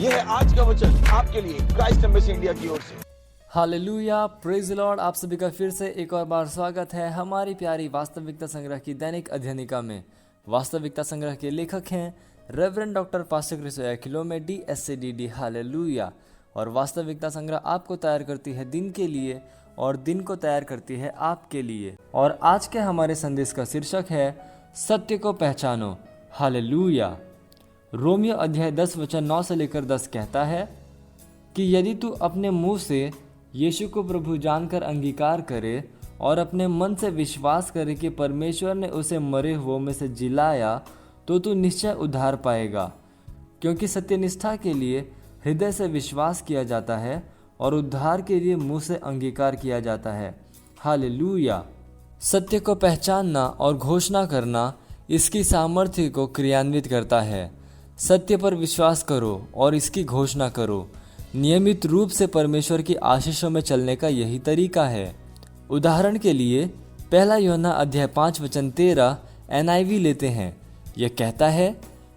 यह है आज का वचन आपके लिए क्राइस्ट एम्बेसी इंडिया की ओर से। Hallelujah, praise Lord. आप सभी का फिर से एक और बार स्वागत है हमारी प्यारी वास्तविकता संग्रह की दैनिक अध्ययनिका में। वास्तविकता संग्रह के लेखक हैं रेवरेंड डॉक्टर पास्टर क्रिसोया किलोमे DSCDD। हालेलुया। और वास्तविकता संग्रह आपको तैयार करती है दिन के लिए और दिन को तैयार करती है आपके लिए। और आज के हमारे संदेश का शीर्षक है सत्य को पहचानो। हालेलुया। रोमियो अध्याय 10 वचन 9 से लेकर 10 कहता है कि यदि तू अपने मुंह से यीशु को प्रभु जानकर अंगीकार करे और अपने मन से विश्वास करे कि परमेश्वर ने उसे मरे हुओं में से जिलाया तो तू निश्चय उद्धार पाएगा, क्योंकि सत्यनिष्ठा के लिए हृदय से विश्वास किया जाता है और उद्धार के लिए मुंह से अंगीकार किया जाता है। हालेलुया। सत्य को पहचानना और घोषणा करना इसकी सामर्थ्य को क्रियान्वित करता है। सत्य पर विश्वास करो और इसकी घोषणा करो। नियमित रूप से परमेश्वर की आशीषों में चलने का यही तरीका है। उदाहरण के लिए 1 यूहन्ना अध्याय 5 वचन 13 NIV लेते हैं। यह कहता है,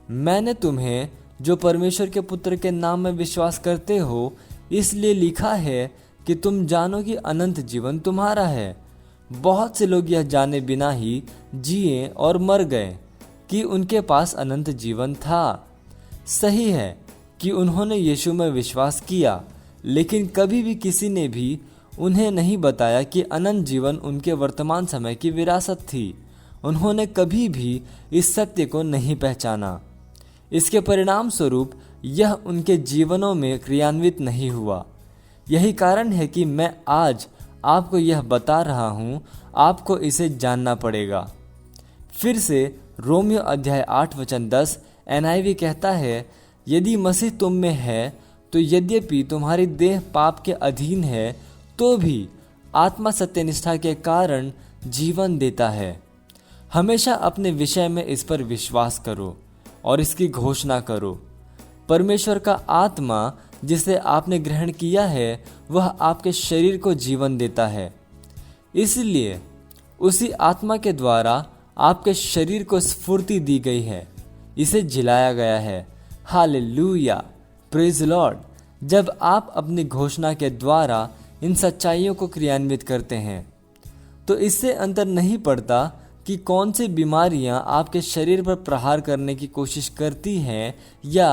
मैंने तुम्हें जो परमेश्वर के पुत्र के नाम में विश्वास करते हो इसलिए लिखा है कि तुम जानो कि अनंत जीवन तुम्हारा है। बहुत से लोग यह जाने बिना ही जिए और मर गए कि उनके पास अनंत जीवन था। सही है कि उन्होंने यीशु में विश्वास किया, लेकिन कभी भी किसी ने भी उन्हें नहीं बताया कि अनंत जीवन उनके वर्तमान समय की विरासत थी। उन्होंने कभी भी इस सत्य को नहीं पहचाना। इसके परिणाम स्वरूप यह उनके जीवनों में क्रियान्वित नहीं हुआ। यही कारण है कि मैं आज आपको यह बता रहा हूँ, आपको इसे जानना पड़ेगा। फिर से रोमियो अध्याय 8 वचन 10 NIV कहता है, यदि मसीह तुम में है तो यद्यपि तुम्हारी देह पाप के अधीन है तो भी आत्मा सत्यनिष्ठा के कारण जीवन देता है। हमेशा अपने विषय में इस पर विश्वास करो और इसकी घोषणा करो। परमेश्वर का आत्मा जिसे आपने ग्रहण किया है वह आपके शरीर को जीवन देता है। इसलिए उसी आत्मा के द्वारा आपके शरीर को स्फूर्ति दी गई है, इसे जिलाया गया है। Hallelujah, praise Lord. जब आप अपनी घोषणा के द्वारा इन सच्चाइयों को क्रियान्वित करते हैं तो इससे अंतर नहीं पड़ता कि कौन सी बीमारियां आपके शरीर पर प्रहार करने की कोशिश करती हैं या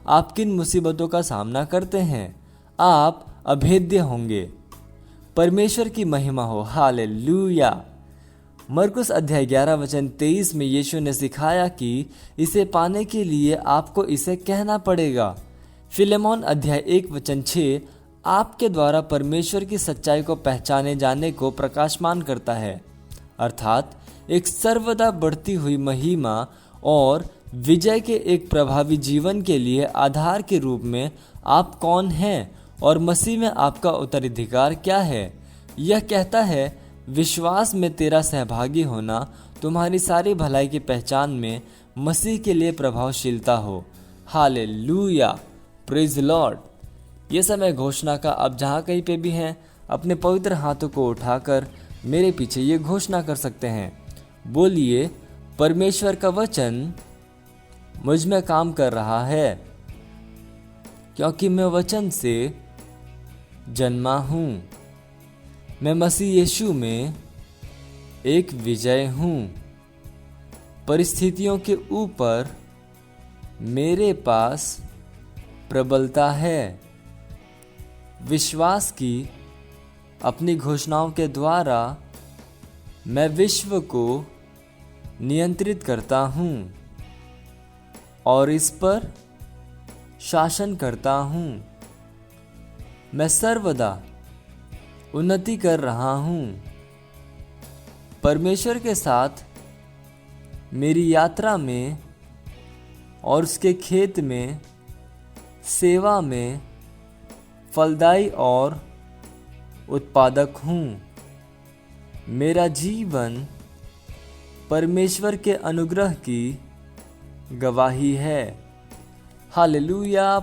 आप किन मुसीबतों का सामना करते हैं, आप अभेद्य होंगे। परमेश्वर की महिमा हो। हालेलुया। मरकुस अध्याय 11 वचन 23 में यीशु ने सिखाया कि इसे पाने के लिए आपको इसे कहना पड़ेगा। फिलेमोन अध्याय 1 वचन 6 आपके द्वारा परमेश्वर की सच्चाई को पहचाने जाने को प्रकाशमान करता है, अर्थात एक सर्वदा बढ़ती हुई महिमा और विजय के एक प्रभावी जीवन के लिए आधार के रूप में आप कौन हैं और मसीह में आपका उत्तराधिकार क्या है। यह कहता है, विश्वास में तेरा सहभागी होना तुम्हारी सारी भलाई की पहचान में मसीह के लिए प्रभावशीलता हो। Hallelujah, praise Lord. ये समय घोषणा का। अब जहाँ कहीं पे भी हैं अपने पवित्र हाथों को उठाकर मेरे पीछे ये घोषणा कर सकते हैं। बोलिए, परमेश्वर का वचन मुझ में काम कर रहा है, क्योंकि मैं वचन से जन्मा हूँ। मैं मसीह यीशु में एक विजय हूँ। परिस्थितियों के ऊपर मेरे पास प्रबलता है। विश्वास की अपनी घोषणाओं के द्वारा मैं विश्व को नियंत्रित करता हूँ और इस पर शासन करता हूँ। मैं सर्वदा उन्नति कर रहा हूँ। परमेश्वर के साथ मेरी यात्रा में और उसके खेत में, सेवा में फलदायी और उत्पादक हूँ। मेरा जीवन परमेश्वर के अनुग्रह की गवाही है। हालेलुया,